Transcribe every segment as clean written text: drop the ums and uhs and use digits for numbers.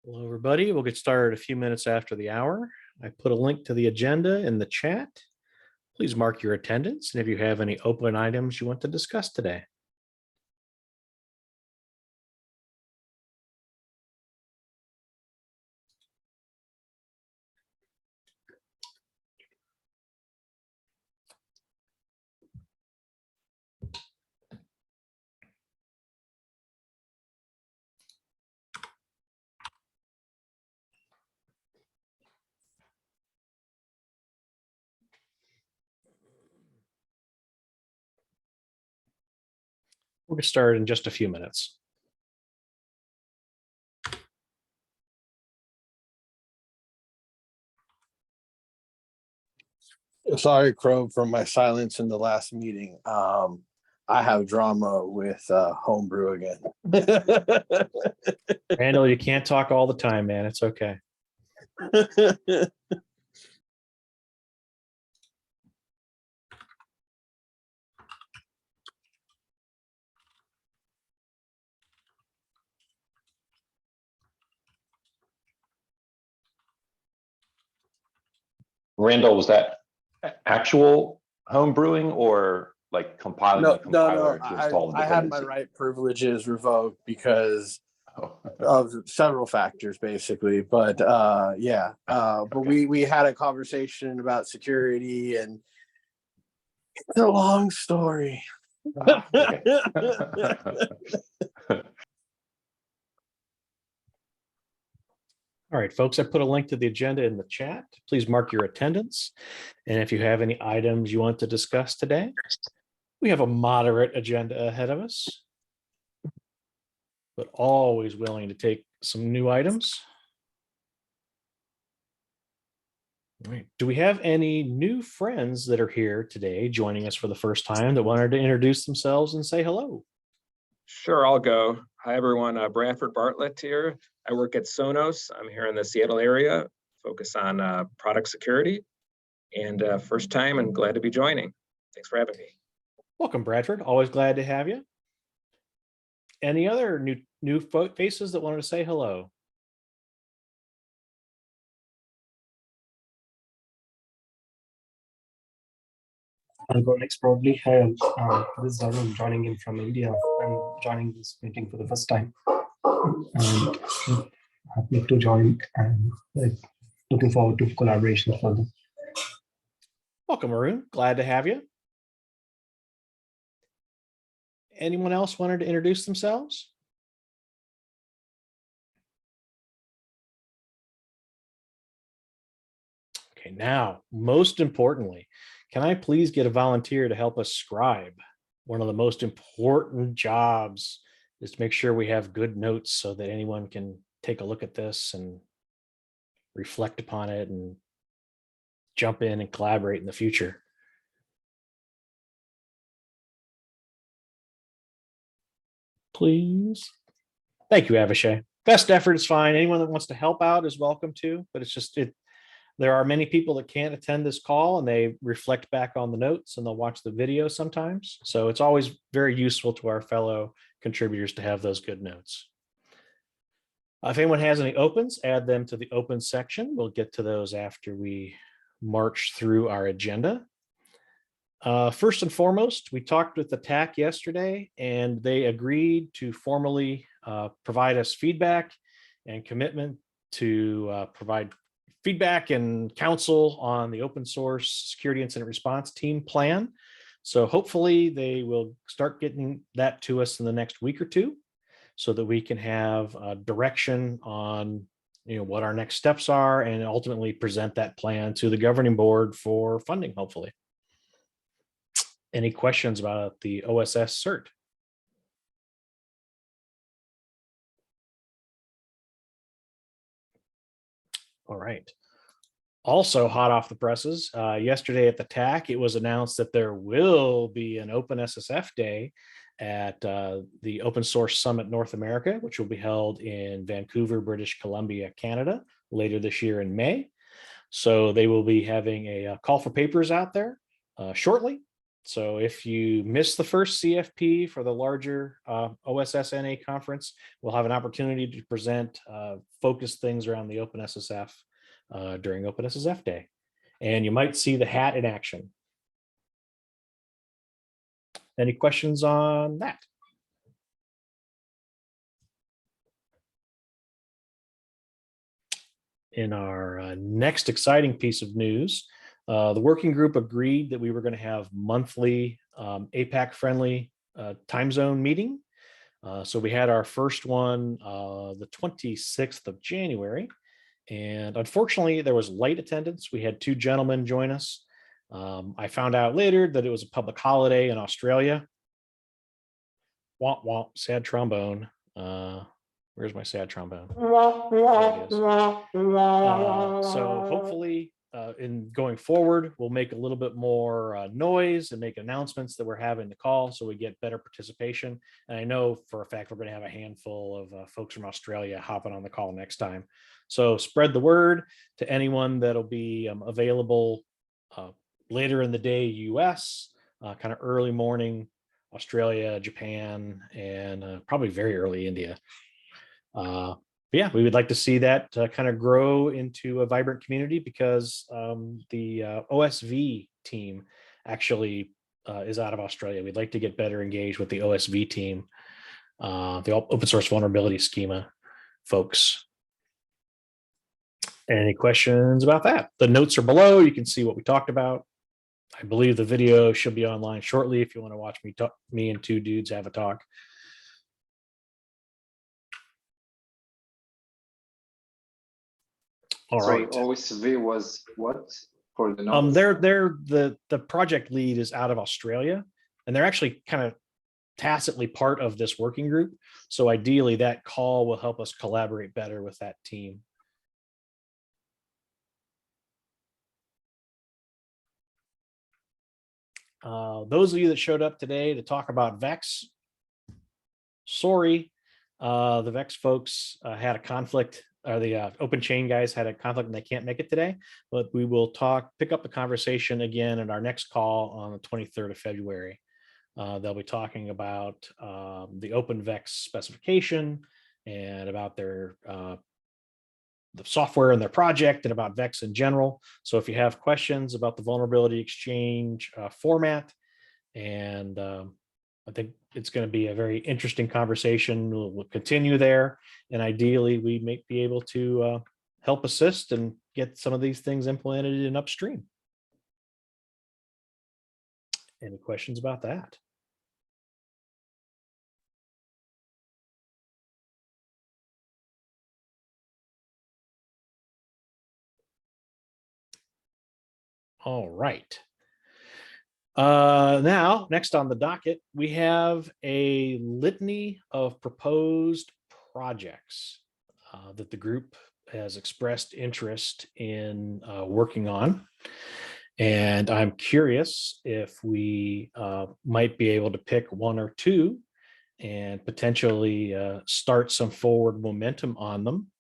Hello, everybody. We'll get started a few minutes after the hour. I put a link to the agenda in the chat. Please mark your attendance and if you have any open items you want to discuss today. We'll get started in just a few minutes. Sorry, Crow, for my silence in the last meeting. I have drama with homebrew again. Randall, you can't talk all the time, man. It's okay. Randall, was that actual home brewing or like compiling a compiler to install the I had my dependency? right privileges revoked because Oh. of several factors, basically. But yeah, but we had a conversation about security, and it's a long story. Okay. All right, folks, I put a link to the agenda in the chat. Please mark your attendance. And if you have any items you want to discuss today, we have a moderate agenda ahead of us, but always willing to take some new items. All right. Do we have any new friends that are here today joining us for the first time that wanted to introduce themselves and say hello? Sure, I'll go. Hi, everyone. Bradford Bartlett here. I work at Sonos. I'm here in the Seattle area, focus on product security. And first time and glad to be joining. Thanks for having me. Welcome, Bradford. Always glad to have you. Any other new faces that wanted to say hello? I'll go next probably. Hi, this is Arun joining in from India. I'm joining this meeting for the first time. And happy to join and looking forward to collaboration further. Welcome, Arun. Glad to have you. Anyone else wanted to introduce themselves? Okay, now, most importantly, can I please get a volunteer to help us scribe? One of the most important jobs is to make sure we have good notes so that anyone can take a look at this and reflect upon it and jump in and collaborate in the future. Please. Thank you, Avishai. Best effort is fine. Anyone that wants to help out is welcome to, but it's just there are many people that can't attend this call and they reflect back on the notes and they'll watch the video sometimes. So it's always very useful to our fellow contributors to have those good notes. If anyone has any opens, add them to the open section. We'll get to those after we march through our agenda. First and foremost, we talked with the TAC yesterday and they agreed to formally provide us feedback and commitment to provide feedback and counsel on the open source security incident response team plan. So hopefully they will start getting that to us in the next week or two so that we can have direction on what our next steps are and ultimately present that plan to the governing board for funding, hopefully. Any questions about the OSS cert? All right. Also hot off the presses, yesterday at the TAC, it was announced that there will be an OpenSSF day at the Open Source Summit North America, which will be held in Vancouver, British Columbia, Canada, later this year in May. So they will be having a call for papers out there shortly. So if you miss the first CFP for the larger OSSNA conference, we'll have an opportunity to present focused things around the OpenSSF during OpenSSF Day. And you might see the hat in action. Any questions on that? In our next exciting piece of news, the working group agreed that we were going to have monthly APAC-friendly time zone meeting. So we had our first one the 26th of January. And unfortunately, there was light attendance. We had 2 gentlemen join us. I found out later that it was a public holiday in Australia. Womp womp, sad trombone. Where's my sad trombone? There it is. So hopefully in going forward, we'll make a little bit more noise and make announcements that we're having the call so we get better participation. And I know for a fact we're going to have a handful of folks from Australia hopping on the call next time. So spread the word to anyone that'll be available later in the day, US, kind of early morning, Australia, Japan, and probably very early India. Yeah, we would like to see that kind of grow into a vibrant community because the OSV team actually is out of Australia. We'd like to get better engaged with the OSV team, the open source vulnerability schema folks. Any questions about that? The notes are below. You can see what we talked about. I believe the video should be online shortly if you want to watch me and 2 dudes have a talk. All right. OSV was what for the notes? The project lead is out of Australia, and they're actually kind of tacitly part of this working group. So ideally, that call will help us collaborate better with that team. Those of you that showed up today to talk about VEX, sorry, the VEX folks had a conflict, or the Open Chain guys had a conflict and they can't make it today, but we will pick up the conversation again in our next call on the 23rd of February. They'll be talking about the Open VEX specification and about their the software in their project and about VEX in general. So if you have questions about the vulnerability exchange format, and I think it's going to be a very interesting conversation. We'll continue there, and ideally we may be able to help assist and get some of these things implemented in upstream. Any questions about that? All right. Now, next on the docket, we have a litany of proposed projects that the group has expressed interest in working on. And I'm curious if we might be able to pick 1 or 2 and potentially start some forward momentum on them.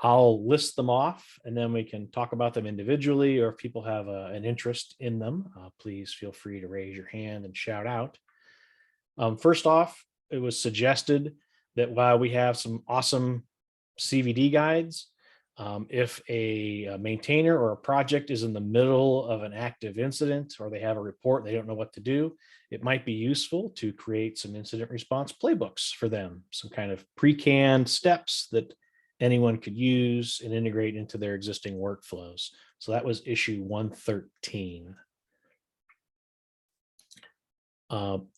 I'll list them off and then we can talk about them individually, or if people have an interest in them, please feel free to raise your hand and shout out. First off, it was suggested that while we have some awesome CVD guides, if a maintainer or a project is in the middle of an active incident or they have a report, they don't know what to do, it might be useful to create some incident response playbooks for them, some kind of pre-canned steps that anyone could use and integrate into their existing workflows. So that was issue 113.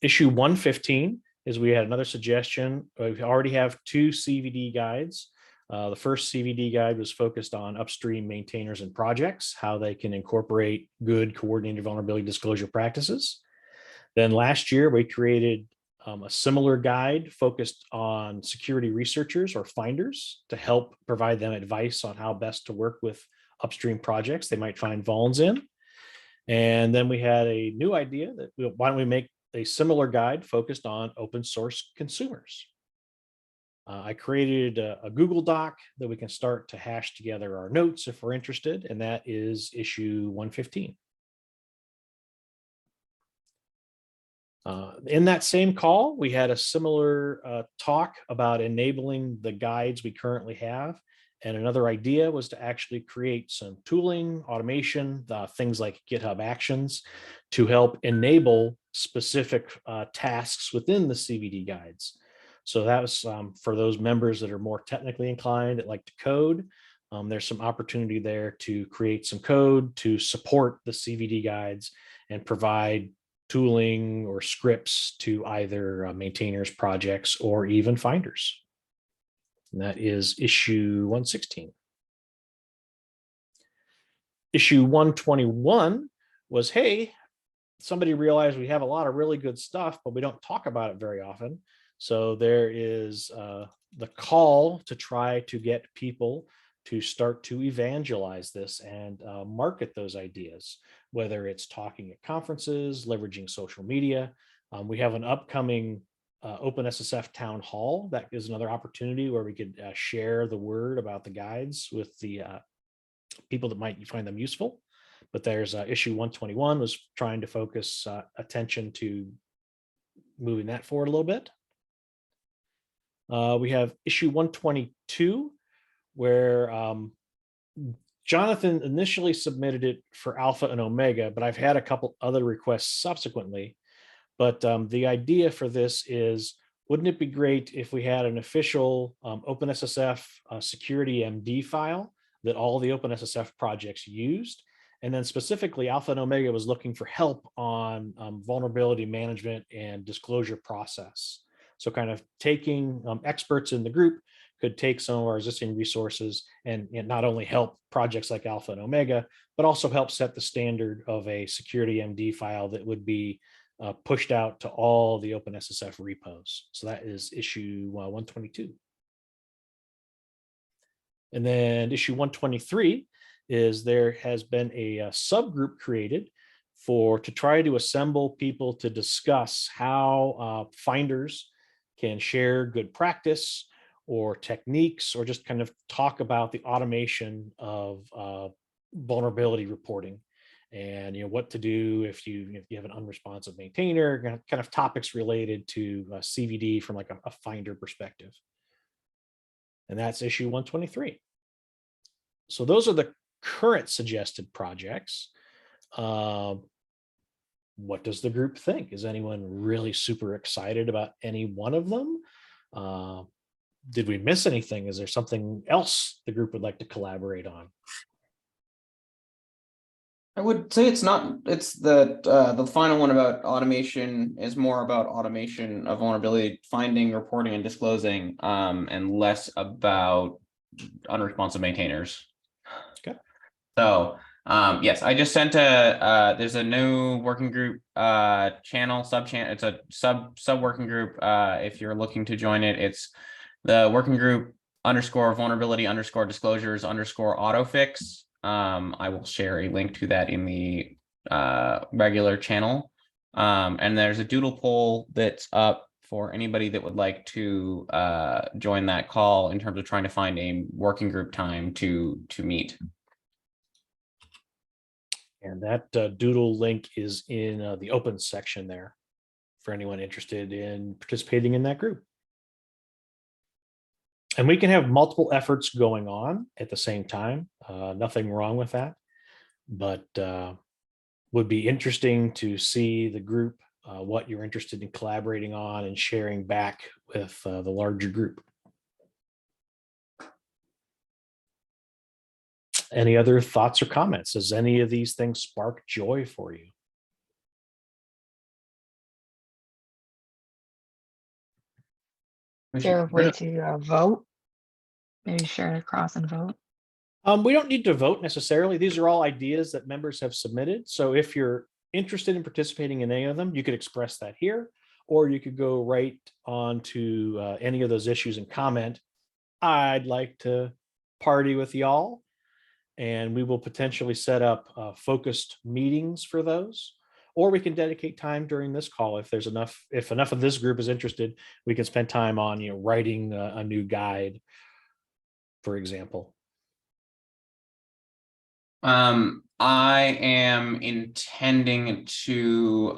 Issue 115 is we had another suggestion. We already have 2 CVD guides. The first CVD guide was focused on upstream maintainers and projects, how they can incorporate good coordinated vulnerability disclosure practices. Then last year, we created a similar guide focused on security researchers or finders to help provide them advice on how best to work with upstream projects they might find vulns in. And then we had a new idea that why don't we make a similar guide focused on open source consumers. I created a Google Doc that we can start to hash together our notes if we're interested, and that is issue 115. In that same call, we had a similar talk about enabling the guides we currently have. And another idea was to actually create some tooling, automation, things like GitHub Actions to help enable specific tasks within the CVD guides. So that was for those members that are more technically inclined that like to code. There's some opportunity there to create some code to support the CVD guides and provide tooling or scripts to either maintainers, projects, or even finders. And that is issue 116. Issue 121 was, hey, somebody realized we have a lot of really good stuff, but we don't talk about it very often. So there is the call to try to get people to start to evangelize this and market those ideas, whether it's talking at conferences, leveraging social media. We have an upcoming OpenSSF town hall. That is another opportunity where we could share the word about the guides with the people that might find them useful. But there's issue 121 was trying to focus attention to moving that forward a little bit. We have issue 122, where Jonathan initially submitted it for Alpha and Omega, but I've had a couple other requests subsequently. But the idea for this is, wouldn't it be great if we had an official OpenSSF security MD file that all the OpenSSF projects used? And then specifically, Alpha and Omega was looking for help on vulnerability management and disclosure process. So kind of taking experts in the group could take some of our existing resources and not only help projects like Alpha and Omega, but also help set the standard of a security MD file that would be pushed out to all the OpenSSF repos. So that is issue 122. And then issue 123 is there has been a subgroup created to try to assemble people to discuss how finders can share good practice or techniques, or just kind of talk about the automation of vulnerability reporting, and what to do if you have an unresponsive maintainer, kind of topics related to CVD from like a finder perspective. And that's issue 123. So those are the current suggested projects. What does the group think? Is anyone really super excited about any one of them? Did we miss anything? Is there something else the group would like to collaborate on? I would say it's not. It's the final one about automation is more about automation of vulnerability finding, reporting, and disclosing, and less about unresponsive maintainers. Okay. So yes, I just sent there's a new working group channel, sub-channel. It's a sub working group. If you're looking to join it, it's the working group _vulnerability_disclosures_autofix. I will share a link to that in the regular channel. And there's a doodle poll that's up for anybody that would like to join that call in terms of trying to find a working group time to meet. And that doodle link is in the open section there for anyone interested in participating in that group. And we can have multiple efforts going on at the same time. Nothing wrong with that, but would be interesting to see the group, what you're interested in collaborating on and sharing back with the larger group. Any other thoughts or comments? Does any of these things spark joy for you? Is there a way to vote? Maybe share it across and vote? We don't need to vote necessarily. These are all ideas that members have submitted. So if you're interested in participating in any of them, you could express that here, or you could go right on to any of those issues and comment, I'd like to party with y'all. And we will potentially set up focused meetings for those. Or we can dedicate time during this call if enough of this group is interested, we can spend time on writing a new guide, for example. I am intending to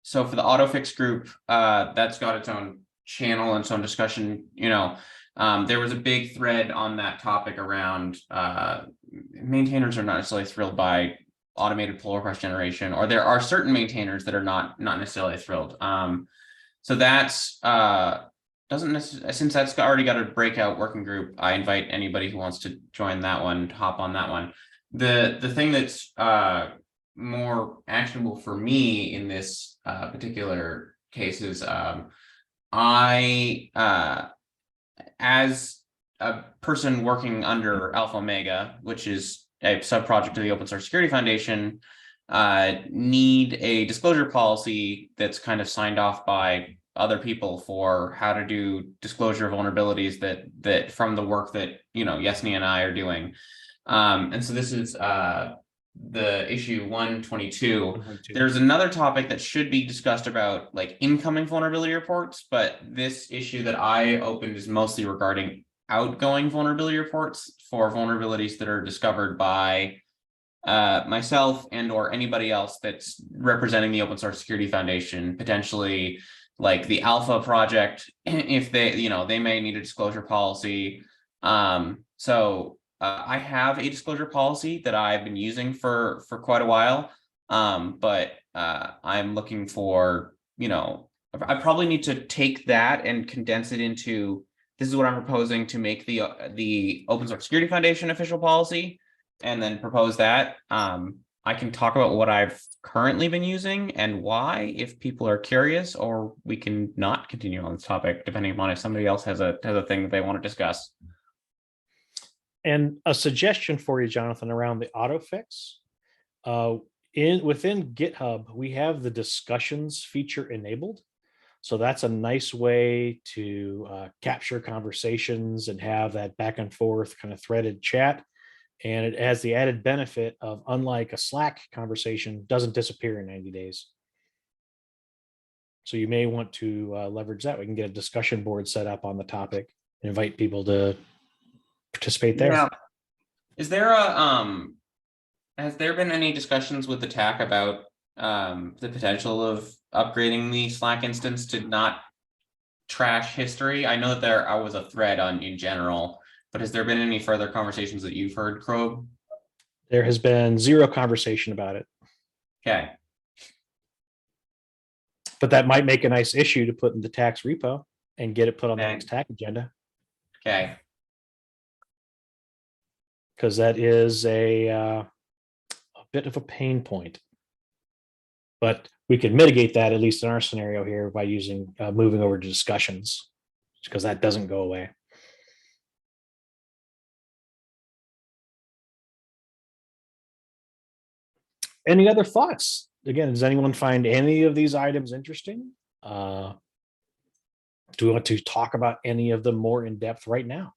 so for the AutoFix group, that's got its own channel and its own discussion. There was a big thread on that topic around maintainers are not necessarily thrilled by automated pull request generation, or there are certain maintainers that are not necessarily thrilled. So that's doesn't necessarily, since that's already got a breakout working group, I invite anybody who wants to join that one to hop on that one. The thing that's more actionable for me in this particular case is I as a person working under Alpha Omega, which is a sub-project of the Open Source Security Foundation, need a disclosure policy that's kind of signed off by other people for how to do disclosure of vulnerabilities that from the work that Yesney and I are doing. And so this is the issue 122. There's another topic that should be discussed about like incoming vulnerability reports, but this issue that I opened is mostly regarding outgoing vulnerability reports for vulnerabilities that are discovered by myself and or anybody else that's representing the Open Source Security Foundation, potentially like the Alpha project, if they may need a disclosure policy. So I have a disclosure policy that I've been using for quite a while, but I'm looking for, I probably need to take that and condense it into, this is what I'm proposing to make the Open Source Security Foundation official policy, and then propose that. I can talk about what I've currently been using and why, if people are curious, or we can not continue on this topic, depending upon if somebody else has a thing that they want to discuss. And a suggestion for you, Jonathan, around the AutoFix. Within GitHub, we have the discussions feature enabled. So that's a nice way to capture conversations and have that back and forth kind of threaded chat. And it has the added benefit of, unlike a Slack conversation, doesn't disappear in 90 days. So you may want to leverage that. We can get a discussion board set up on the topic and invite people to participate there. Yeah. Is there has there been any discussions with the TAC about the potential of upgrading the Slack instance to not trash history? I know that there was a thread in general, but has there been any further conversations that you've heard, Krob? There has been zero conversation about it. Okay. But that might make a nice issue to put in the tax repo and get it put on the next TAC agenda. Okay. Because that is a bit of a pain point. But we can mitigate that, at least in our scenario here, by using moving over to discussions, because that doesn't go away. Any other thoughts? Again, does anyone find any of these items interesting? Do we want to talk about any of them more in depth right now?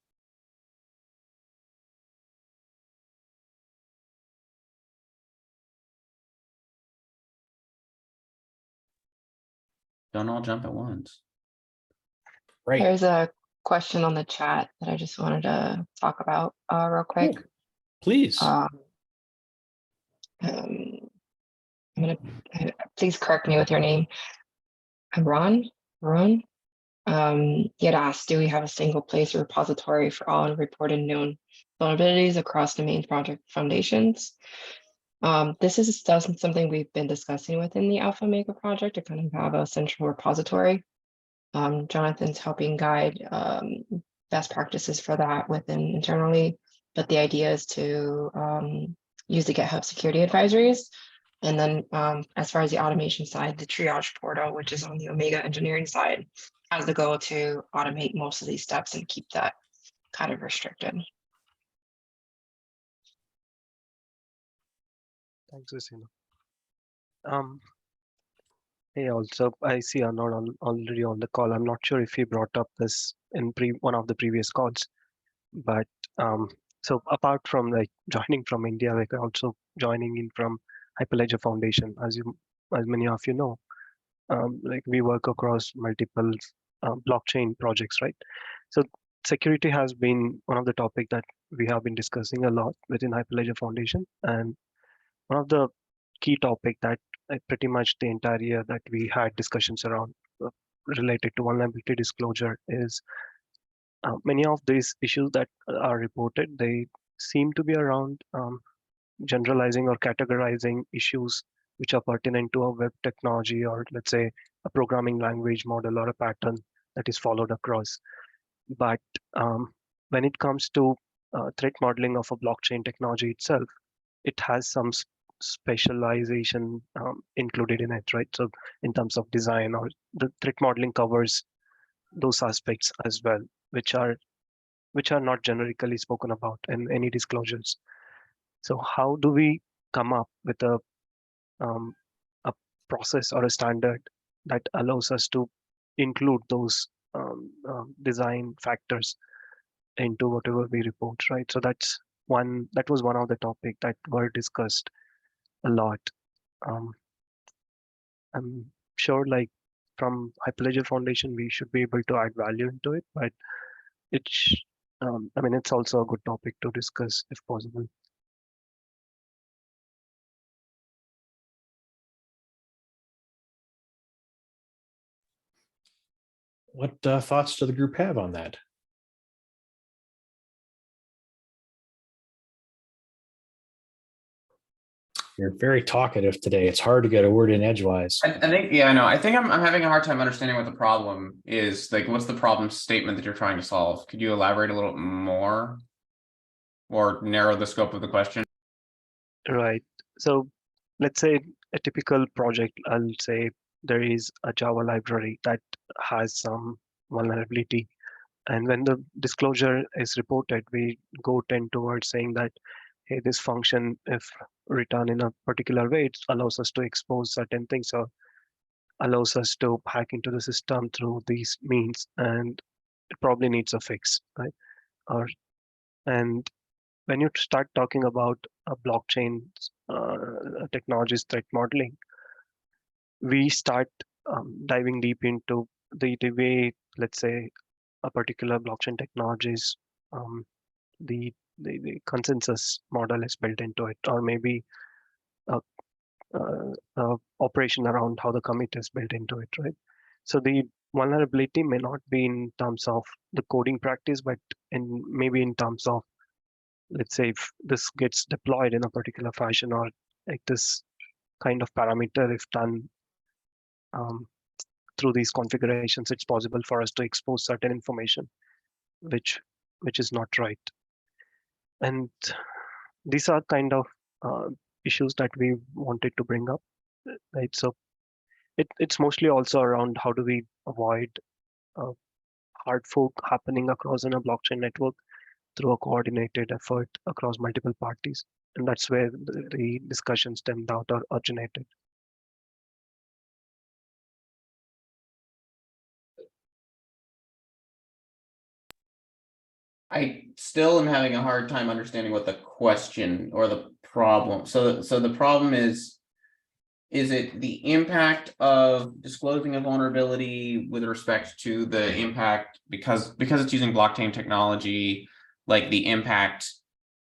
Don't all jump at once. Right. There's a question on the chat that I just wanted to talk about real quick. Cool. Please. I'm gonna please correct me with your name. Ron. He had asked, do we have a single place repository for all unreported known vulnerabilities across the main project foundations? This is something we've been discussing within the Alpha Omega project to kind of have a central repository. Jonathan's helping guide best practices for that within internally, but the idea is to use the GitHub security advisories. And then as far as the automation side, the triage portal, which is on the Omega engineering side, has the goal to automate most of these steps and keep that kind of restricted. Thanks, Asina. Hey, also, I see Arnold already on the call. I'm not sure if he brought up this in one of the previous calls, but so apart from like joining from India, like also joining in from Hyperledger Foundation, as many of you know, like we work across multiple blockchain projects, right? So security has been one of the topics that we have been discussing a lot within Hyperledger Foundation, and one of the key topic that pretty much the entire year that we had discussions around related to vulnerability disclosure is many of these issues that are reported, they seem to be around generalizing or categorizing issues which are pertinent to a web technology, or let's say a programming language model or a pattern that is followed across. But when it comes to threat modeling of a blockchain technology itself, it has some specialization included in it, right? So in terms of design, or the threat modeling covers those aspects as well, which are not generically spoken about in any disclosures. So how do we come up with a process or a standard that allows us to include those design factors into whatever we report, right? So that was one of the topic that were discussed a lot. I'm sure, like, from Hyperledger Foundation, we should be able to add value into it, but it's I mean, it's also a good topic to discuss if possible. What thoughts do the group have on that? You're very talkative today. It's hard to get a word in edgewise. I think, yeah, I know. I think I'm having a hard time understanding what the problem is. Like, what's the problem statement that you're trying to solve? Could you elaborate a little more or narrow the scope of the question? Right. So let's say a typical project, I'll say there is a Java library that has some vulnerability. And when the disclosure is reported, we tend towards saying that, hey, this function, if written in a particular way, it allows us to expose certain things, or allows us to hack into the system through these means, and it probably needs a fix, right? And when you start talking about a blockchain technologies threat modeling, we start diving deep into the way, let's say, a particular blockchain technologies, the consensus model is built into it, or maybe a, operation around how the commit is built into it, right? So the vulnerability may not be in terms of the coding practice, but maybe in terms of, let's say, if this gets deployed in a particular fashion, or like this kind of parameter, if done through these configurations, it's possible for us to expose certain information which is not right. And these are kind of issues that we wanted to bring up, right? So it's mostly also around how do we avoid hard fork happening across in a blockchain network through a coordinated effort across multiple parties. And that's where the discussion stemmed out or originated. I still am having a hard time understanding what the question or the problem. So the problem is it the impact of disclosing a vulnerability with respect to the impact because it's using blockchain technology, like the impact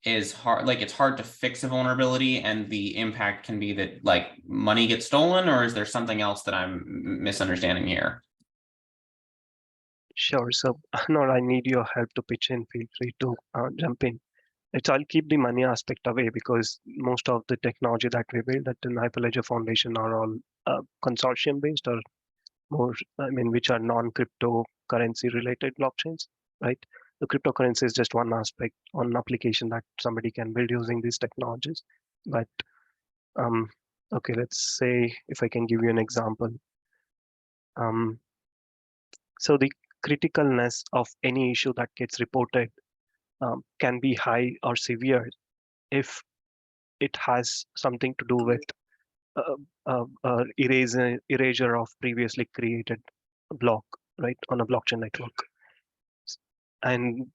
is hard, like it's hard to fix a vulnerability, and the impact can be that like money gets stolen, or is there something else that I'm misunderstanding here? Sure. So, no, I need your help to pitch in. Feel free to jump in. I'll keep the money aspect away, because most of the technology that we build at the Hyperledger Foundation are all consortium based, or more, I mean, which are non-cryptocurrency related blockchains, right? The cryptocurrency is just one aspect, one application that somebody can build using these technologies. But okay, let's say if I can give you an example. So the criticalness of any issue that gets reported can be high or severe if it has something to do with erasure of previously created block, right, on a blockchain network. And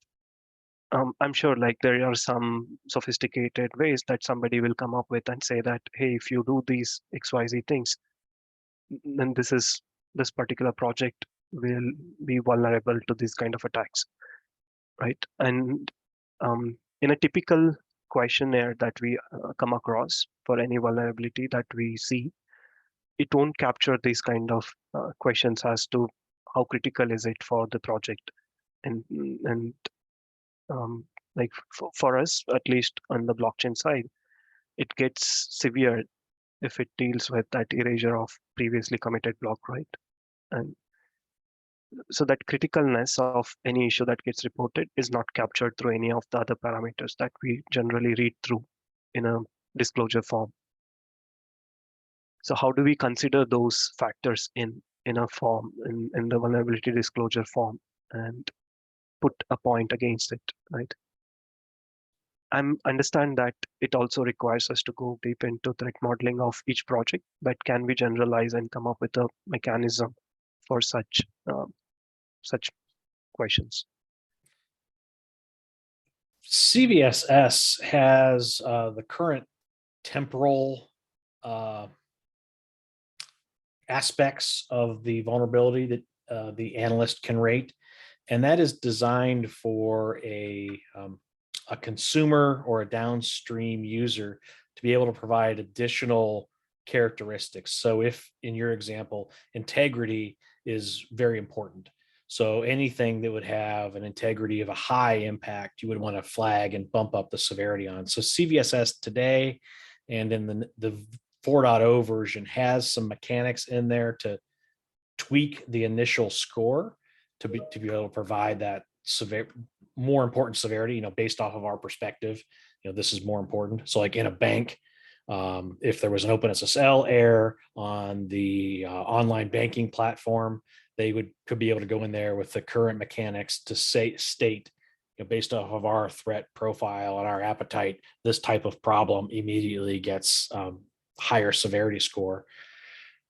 I'm sure, like, there are some sophisticated ways that somebody will come up with and say that, hey, if you do these XYZ things, then this particular project will be vulnerable to these kind of attacks, right? And in a typical questionnaire that we come across for any vulnerability that we see, it won't capture these kind of questions as to how critical is it for the project, and like for us, at least on the blockchain side, it gets severe if it deals with that erasure of previously committed block, right? And so that criticalness of any issue that gets reported is not captured through any of the other parameters that we generally read through in a disclosure form. So how do we consider those factors in a form, in the vulnerability disclosure form, and put a point against it, right? I understand that it also requires us to go deep into threat modeling of each project, but can we generalize and come up with a mechanism for such questions? CVSS has the current temporal aspects of the vulnerability that the analyst can rate, and that is designed for a consumer or a downstream user to be able to provide additional characteristics. So if in your example, integrity is very important. So anything that would have an integrity of a high impact, you would want to flag and bump up the severity on. So CVSS today and in the 4.0 version has some mechanics in there to tweak the initial score to be able to provide that more important severity, based off of our perspective, this is more important. So like in a bank, if there was an OpenSSL error on the online banking platform, they could be able to go in there with the current mechanics to state, based off of our threat profile and our appetite, this type of problem immediately gets higher severity score.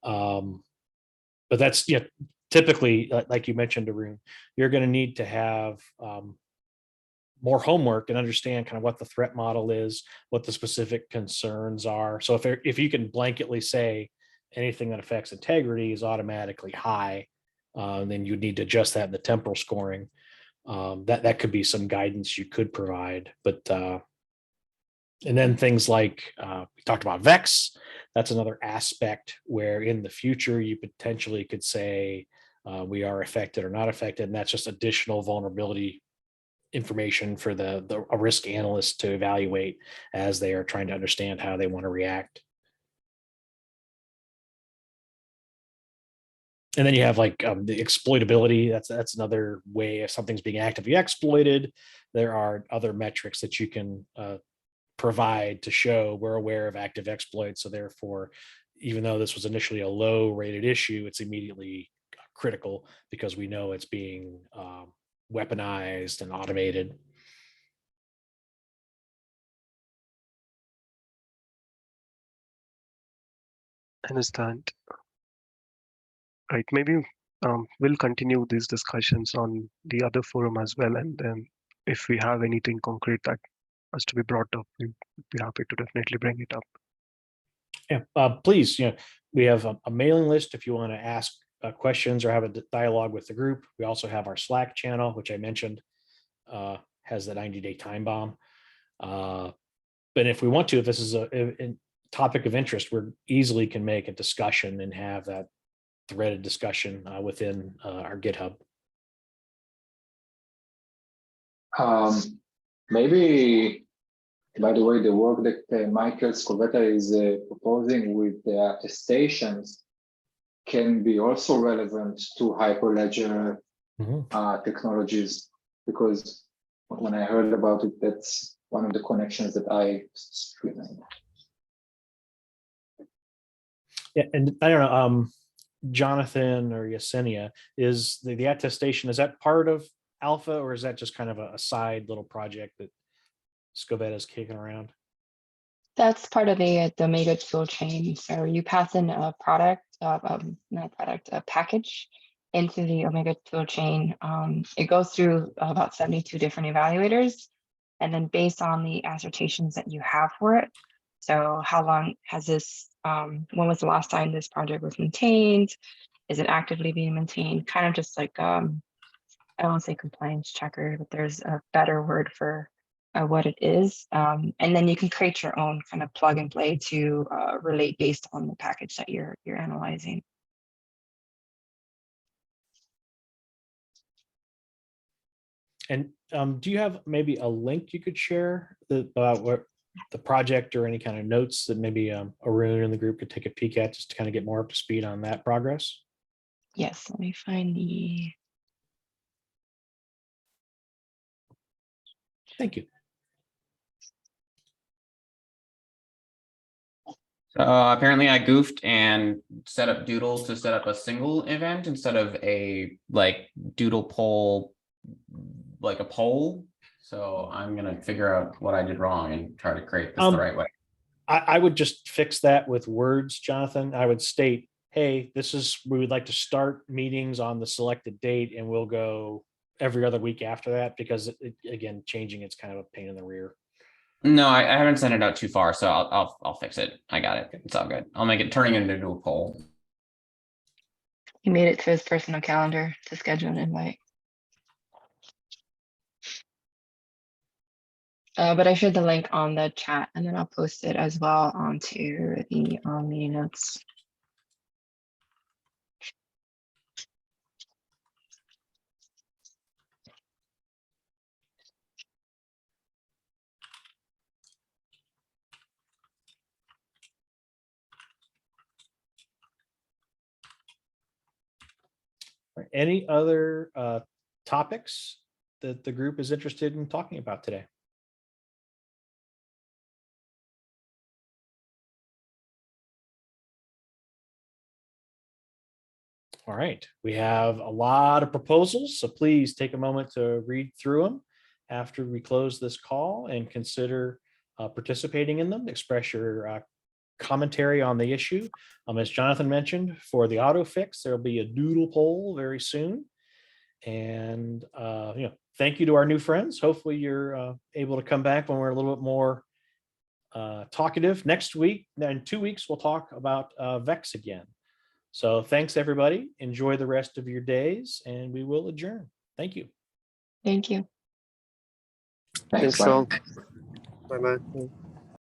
But that's typically, like you mentioned, Arun, you're going to need to have more homework and understand kind of what the threat model is, what the specific concerns are. So if you can blanketly say anything that affects integrity is automatically high, then you'd need to adjust that in the temporal scoring. That could be some guidance you could provide. But and then things like we talked about VEX, that's another aspect where in the future you potentially could say we are affected or not affected, and that's just additional vulnerability information for a risk analyst to evaluate as they are trying to understand how they want to react. And then you have like the exploitability. That's another way if something's being actively exploited. There are other metrics that you can provide to show we're aware of active exploits. So therefore, even though this was initially a low rated issue, it's immediately critical because we know it's being weaponized and automated. Understand. Right, maybe we'll continue these discussions on the other forum as well, and then if we have anything concrete that has to be brought up, we'd be happy to definitely bring it up. Yeah, please, we have a mailing list if you want to ask questions or have a dialogue with the group. We also have our Slack channel, which I mentioned has the 90-day time bomb. But if we want to, if this is a topic of interest, we easily can make a discussion and have that threaded discussion within our GitHub. Maybe, by the way, the work that Michael Scovetta is proposing with the attestations can be also relevant to Hyperledger technologies, because when I heard about it, that's one of the connections that I streamed. Yeah, and I don't know, Jonathan or Yesenia, is the attestation, is that part of Alpha, or is that just kind of a side little project that Scovetta is kicking around? That's part of the Omega tool chain. So you pass in a a package into the Omega tool chain. It goes through about 72 different evaluators, and then based on the assertions that you have for it. So how long has this, when was the last time this project was maintained? Is it actively being maintained? Kind of just like, I don't want to say compliance checker, but there's a better word for what it is. And then you can create your own kind of plug and play to relate based on the package that you're analyzing. And do you have maybe a link you could share about what the project or any kind of notes that maybe Arun in the group could take a peek at just to kind of get more up to speed on that progress? Yes, let me find the. Thank you. So apparently I goofed and set up Doodle to set up a single event instead of a like Doodle poll, like a poll. So I'm gonna figure out what I did wrong and try to create this the right way. I would just fix that with words, Jonathan. I would state, hey, we would like to start meetings on the selected date and we'll go every other week after that, because again, changing it's kind of a pain in the rear. No, I haven't sent it out too far, so I'll fix it. I got it. It's all good. I'll make it turning it into a poll. He made it to his personal calendar to schedule an invite. But I shared the link on the chat, and then I'll post it as well onto the meeting notes. Any other topics that the group is interested in talking about today? All right, we have a lot of proposals, so please take a moment to read through them after we close this call and consider participating in them. Express your commentary on the issue. As Jonathan mentioned, for the auto fix, there'll be a doodle poll very soon. And thank you to our new friends. Hopefully you're able to come back when we're a little bit more talkative. Next week, in 2 weeks, we'll talk about VEX again. So thanks, everybody. Enjoy the rest of your days, and we will adjourn. Thank you. Thank you. Thanks, Bye. all. Bye-bye.